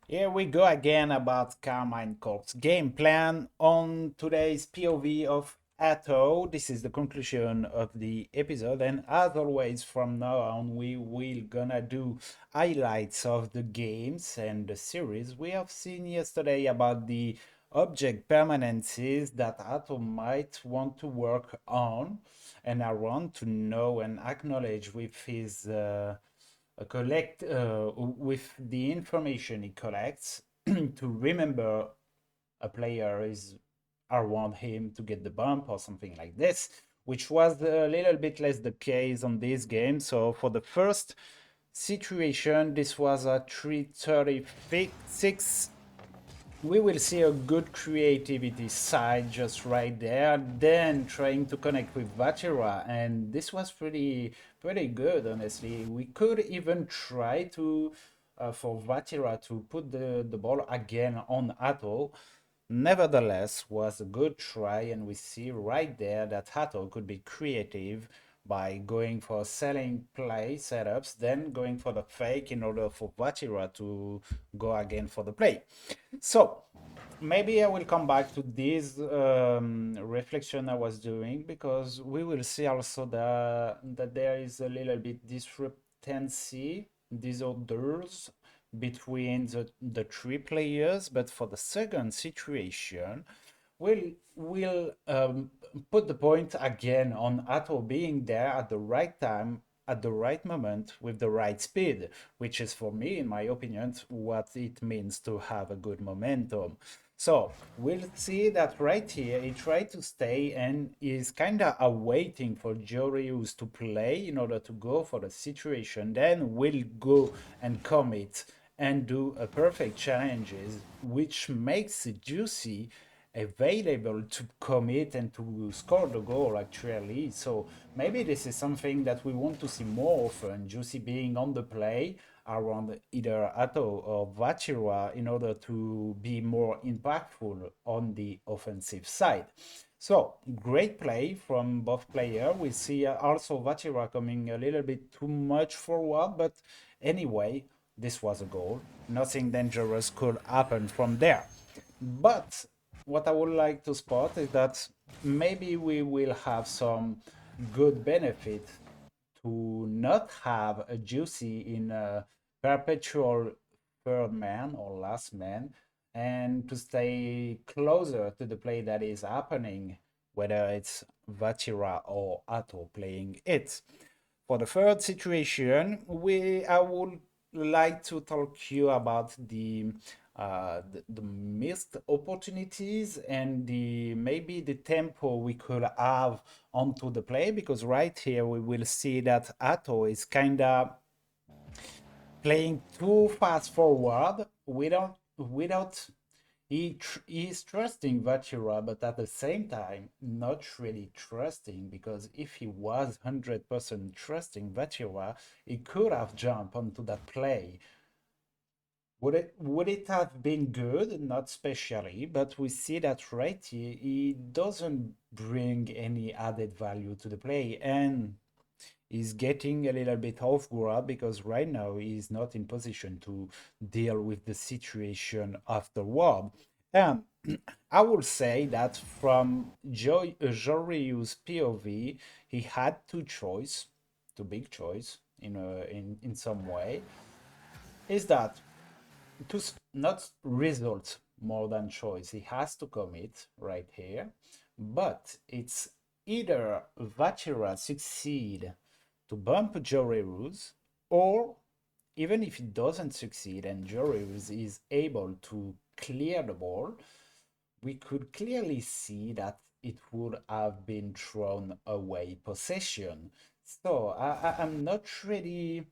Here we go again about Karmine Corp's game plan on today's POV of Atow. This is the conclusion of the episode, and as always, from now on, we will gonna do highlights of the games and the series. We have seen yesterday about the object permanences that Atow might want to work on, and I want to know and acknowledge with his collect with the information he collects to remember a player is around him to get the bump or something like this, which was a little bit less the case on this game. So for the first situation, this was a 336. We will see a good creativity side just right there, then trying to connect with Vatira, and this was pretty good, honestly. We could even try to for Vatira to put the ball again on Atow. Nevertheless, was a good try, and we see right there that Atow could be creative by going for selling play setups, then going for the fake in order for Vatira to go again for the play. So maybe I will come back to this reflection I was doing, because we will see also that there is a little bit discrepancy, disorders between the three players. But for the second situation, we'll put the point again on Atto being there at the right time, at the right moment, with the right speed, which is, for me, in my opinion, what it means to have a good momentum. So we'll see that right here, he tried to stay and is kind of awaiting for Jorius to play in order to go for the situation. Then we'll go and commit and do a perfect challenges, which makes it juicy available to commit and to score the goal actually. So maybe this is something that we want to see more often, Juicy being on the play around either Atto or Vachira in order to be more impactful on the offensive side. So great play from both players. We see also Vachira coming a little bit too much forward, but anyway, this was a goal. Nothing dangerous could happen from there. But what I would like to spot is that maybe we will have some good benefit to not have a Juicy in a perpetual third man or last man, and to stay closer to the play that is happening, whether it's Vatira or Atto playing it. For the third situation, I would like to talk to you about the missed opportunities and the maybe the tempo we could have onto the play, because right here we will see that Atto is kind of playing too fast forward without he's trusting Vachira, but at the same time not really trusting, because if he was 100% trusting Vachira, he could have jumped onto that play. Would it have been good? Not especially, but we see that right here, he doesn't bring any added value to the play, and is getting a little bit off guard because right now he's not in position to deal with the situation afterward. And I would say that from Joriu's POV, he had two big choice in some way. Is that to not result more than choice? He has to commit right here, but it's either Vachira succeed to bump Jorerus, or even if it doesn't succeed and Jorerus is able to clear the ball, we could clearly see that it would have been thrown away possession. So I'm not really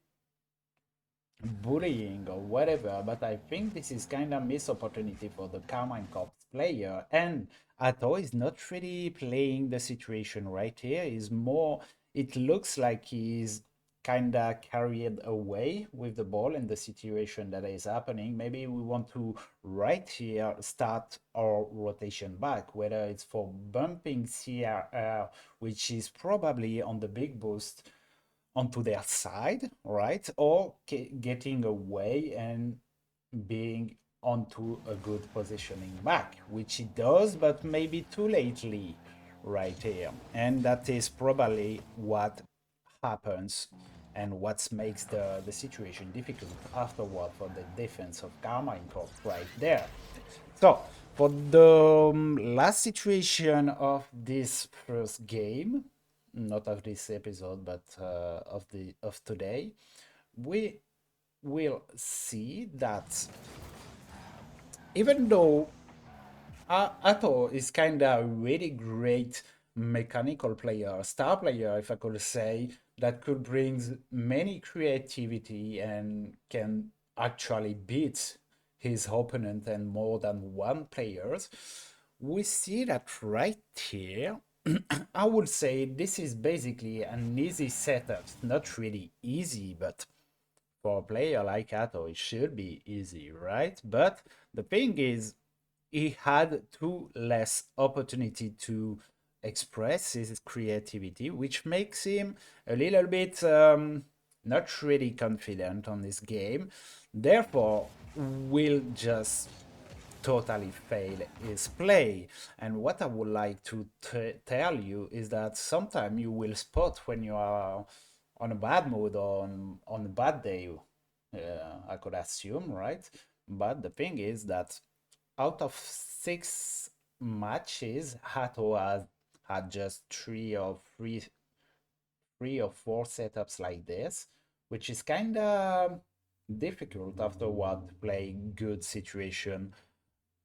bullying or whatever, but I think this is kind of missed opportunity for the Carmine Corps player. And Atow is not really playing the situation right here. Is more, it looks like he's kind of carried away with the ball and the situation that is happening. Maybe we want to right here start our rotation back, whether it's for bumping CRR, which is probably on the big boost onto their side, right? Or getting away and being onto a good positioning back, which he does, but maybe too lately right here. And that is probably what happens and what makes the situation difficult afterward for the defense of Karmine Corp right there. So, for the last situation of this first game, not of this episode, but of today, we will see that even though Atow is kind of a really great mechanical player, star player, if I could say, that could bring many creativity and can actually beat his opponent and more than one players. We see that right here. I would say this is basically an easy setup. Not really easy, but for a player like Atow, it should be easy, right? But the thing is, he had too less opportunity to express his creativity, which makes him a little bit not really confident on this game. Therefore, will just totally fail his play. And what I would like to tell you is that sometimes you will spot when you are on a bad mood or on a bad day, I could assume, right? But the thing is that out of 6 matches, Hato has had just three or four setups like this, which is kind of difficult afterward to play good situation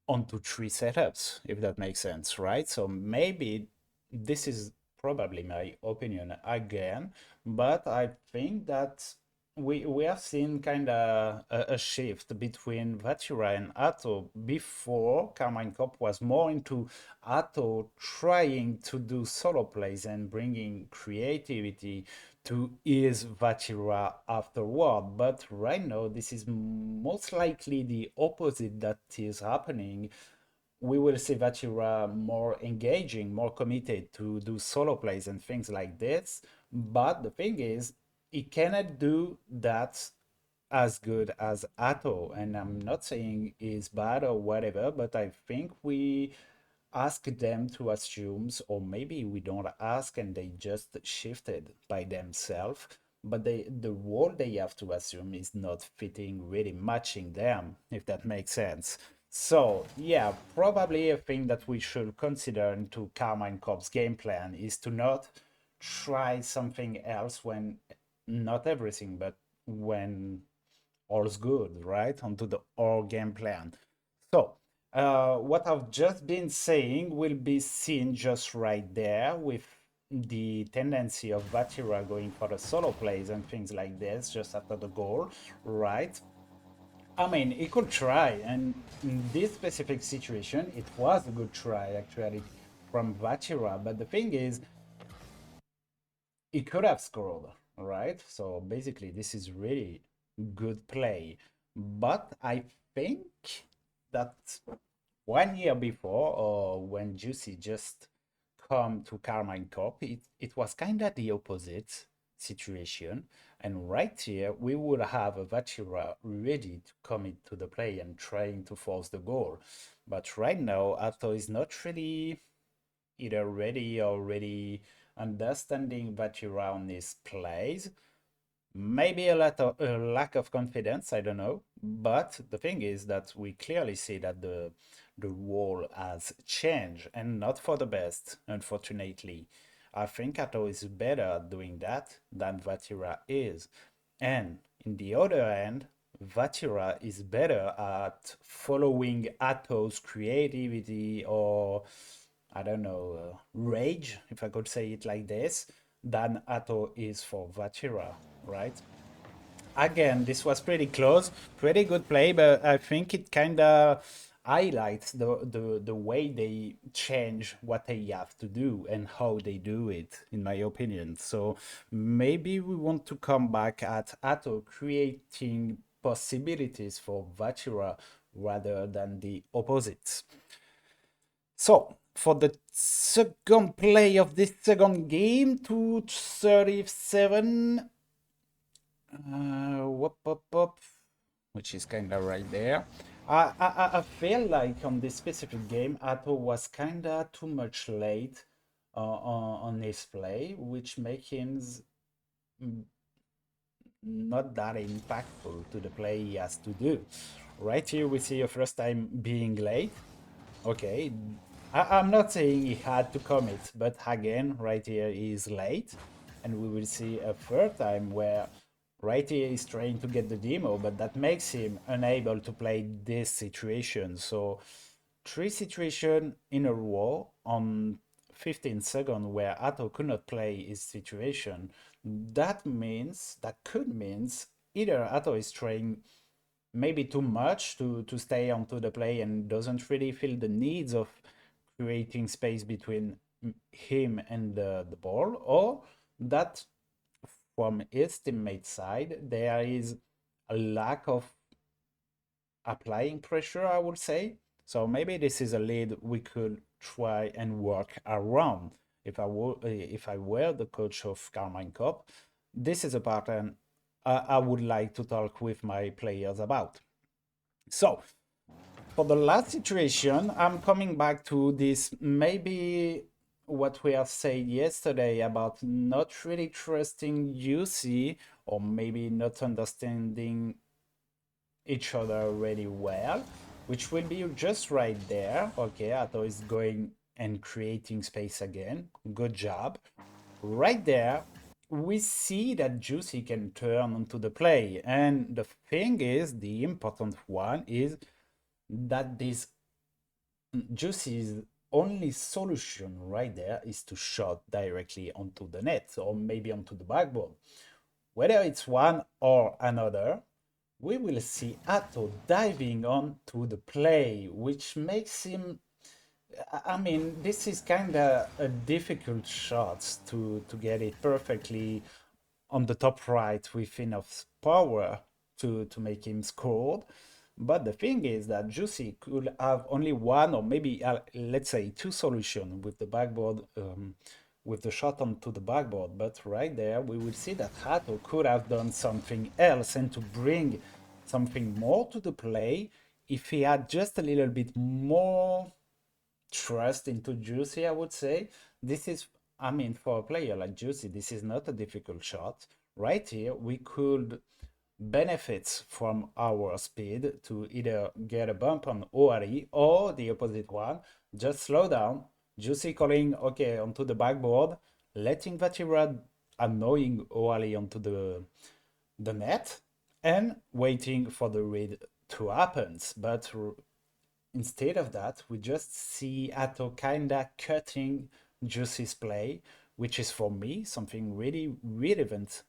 onto 3 setups, if that makes sense, right? So maybe this is probably my opinion again, but I think that we have seen kind of a shift between Vatira and Atow. Before, Carmine Corp was more into Atow trying to do solo plays and bringing creativity to his Vatira afterward. But right now, this is most likely the opposite that is happening. We will see Vatira more engaging, more committed to do solo plays and things like this. But the thing is, he cannot do that as good as Atow. And I'm not saying he's bad or whatever, but I think we ask them to assume, or maybe we don't ask and they just shifted by themselves. But the role they have to assume is not fitting, really matching them, if that makes sense. So, yeah, probably a thing that we should consider into Carmine Corp's game plan is to not try something else when not everything, but when all's good, right? Onto the all game plan. So, what I've just been saying will be seen just right there with the tendency of Vatira going for the solo plays and things like this just after the goal, right? I mean, he could try, and in this specific situation, it was a good try actually from Vatira. But the thing is, he could have scored, right? So basically, this is really good play. But I think that 1 year before, or when Juicy just come to Carmine Corp, it was kind of the opposite situation. And right here, we would have a Vachira ready to commit to the play and trying to force the goal. But right now, Atto is not really either ready or really understanding Vachira on his plays. Maybe a lack of confidence, I don't know. But the thing is that we clearly see that the role has changed and not for the best, unfortunately. I think Atow is better at doing that than Vatira is. And in the other hand, Vatira is better at following Atow's creativity or, I don't know, rage, if I could say it like this, than Atow is for Vatira, right? Again, this was pretty close, pretty good play, but I think it kind of highlights the way they change what they have to do and how they do it, in my opinion. So maybe we want to come back at Atto creating possibilities for Vatira rather than the opposites. So, for the second play of this second game, 237, whoop, whoop, whoop, which is kind of right there. I feel like on this specific game, Atow was kinda too much late on his play, which make him mm, not that impactful to the play he has to do. Right here, we see a first time being late. Okay, I'm not saying he had to commit, but again, right here he is late, and we will see a third time where right here he's trying to get the demo, but that makes him unable to play this situation. So three situations in a row on 15 seconds where Atow could not play his situation. That could means either Atow is trying maybe too much to stay onto the play and doesn't really feel the needs of creating space between him and the ball, or that from his teammate side there is a lack of applying pressure, I would say. So maybe this is a lead we could try and work around. If I were the coach of Karmine Corp, this is a pattern I would like to talk with my players about. So for the last situation, I'm coming back to this maybe what we have said yesterday about not really trusting UC or maybe not understanding each other really well, which will be just right there. Okay, Atto is going and creating space again. Good job. Right there, we see that Juicy can turn onto the play. And the thing is, the important one is that this Juicy's only solution right there is to shot directly onto the net or maybe onto the backboard. Whether it's one or another, we will see Atto diving onto the play, which makes him. I mean, this is kind of a difficult shot to get it perfectly on the top right with enough power to make him scored. But the thing is that Juicy could have only one or maybe let's say two solutions with the backboard, with the shot onto the backboard. But right there, we will see that Hato could have done something else and to bring something more to the play if he had just a little bit more trust into Juicy, I would say. This is, I mean, for a player like Juicy, this is not a difficult shot. Right here, we could benefit from our speed to either get a bump on ORE or the opposite one, just slow down, Juicy calling, okay, onto the backboard, letting Vatira annoying ORE onto the net, and waiting for the read to happen. But instead of that, we just see Atto kinda cutting Juicy's play, which is for me something really relevant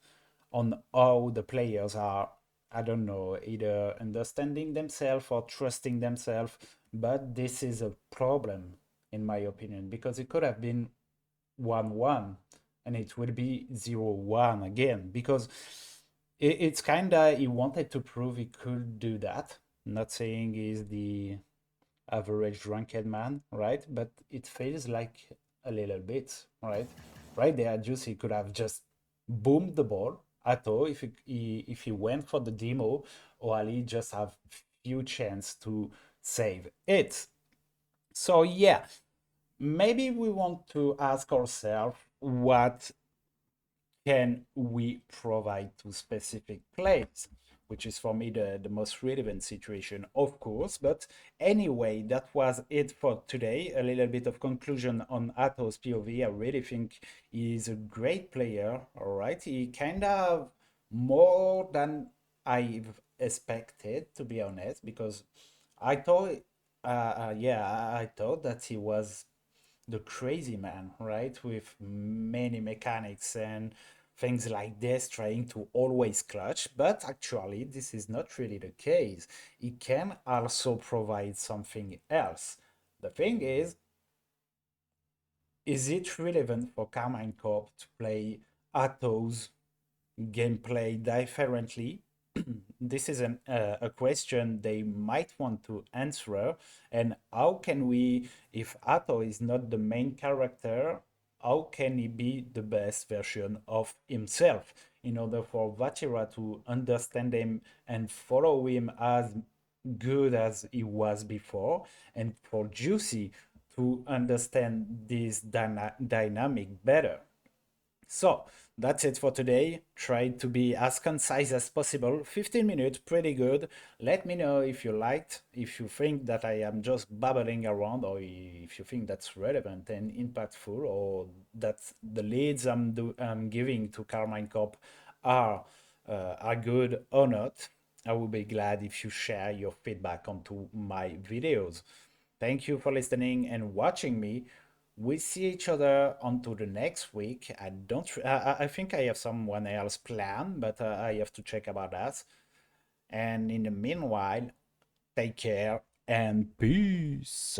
on how the players are, I don't know, either understanding themselves or trusting themselves. But this is a problem, in my opinion, because it could have been 1-1 and it would be 0-1 again, because it's kinda, he wanted to prove he could do that. Not saying he's the average ranked man, right? But it feels like a little bit, right? Right there, Juicy could have just boomed the ball at all if he went for the demo, or Ali just have few chance to save it. So yeah, maybe we want to ask ourselves what can we provide to specific players, which is for me the most relevant situation, of course. But anyway, that was it for today. A little bit of conclusion on Atow's POV. I really think he's a great player. All right, he kind of more than I've expected, to be honest, because I thought, yeah, I thought that he was the crazy man, right? With many mechanics and things like this, trying to always clutch. But actually, this is not really the case. It can also provide something else. The thing is it relevant for Carmine Corp to play Atow's gameplay differently? This is a question they might want to answer. And how can we, if Atto is not the main character, how can he be the best version of himself in order for Vatira to understand him and follow him as good as it was before, and for Juicy to understand this dynamic better. So that's it for today. Try to be as concise as possible. 15 minutes, pretty good. Let me know if you liked, if you think that I am just babbling around, or if you think that's relevant and impactful, or that the leads I'm giving to Carmine Corp are are good or not. I will be glad if you share your feedback onto my videos. Thank you for listening and watching me. We see each other onto the next week. I don't. I think I have someone else planned, but I have to check about that. And in the meanwhile, take care and peace.